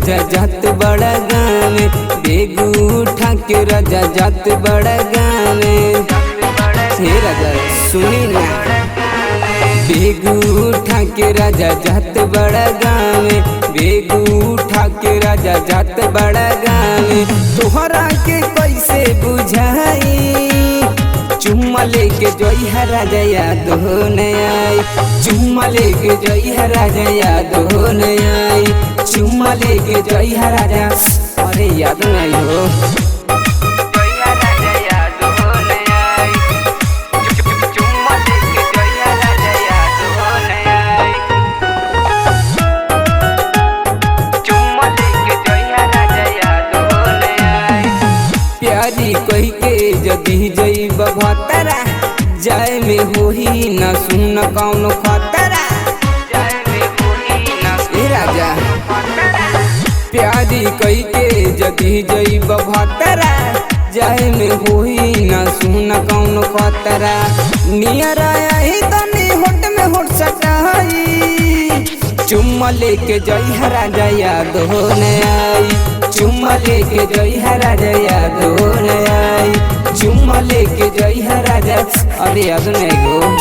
राजा जात बड़ा गाने, बेग उठा के राजा जात बड़ा गाने। हे राजा सुनी ना, बेग उठा के राजा जात बड़ा गाने, बेग उठा के राजा जात बड़ा गाने। तोहरा के कैसे बुझाई, चुम्मा लेके जोई है राजा याद हो न आई, चुम्मा लेके जोई है राजा याद हो न आई, चुम्मा लेके जोई है राजा, अरे याद नहीं हो। प्यारी कही के जदी जई बघतरा, जाए में होही न सुन कौन खतरा, ए राजा। प्यारी कही के जदी जई बघतरा, जाए में होही न सुन कौन खतरा। नियर आया ही तनी होट में होट सटाई, चुम्मा लेके जई है राजा याद हो न आई, चुम्मा लेके जई है राजा याद हो न आई, चुम्मा लेके जई है राजा, अरे याद नहीं गो।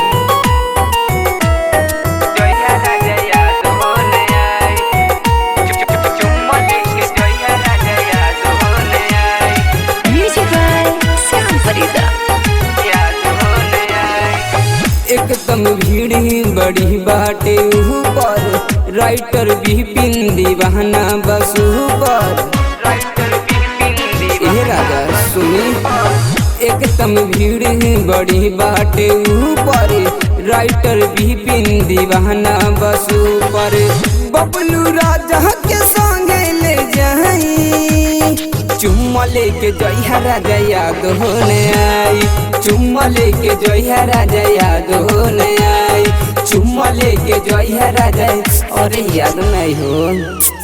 एकदम भीड़ ही बड़ी बाटे ऊपर, राइटर भी पिंदी बहाना बस ऊपर। ए राजा सुनी, एकदम भीड़ ही बड़ी बाटे ऊपर, राइटर भी पिंदी बहाना बस ऊपर। बबलू राजा के संगे ले जाई, चुम्मा लेके जई है राजा याद हो न आई, चुम्मा लेके जई है राजा याद हो न आई, चुम्मा लेके जई है राजा, अरे याद नहीं हो।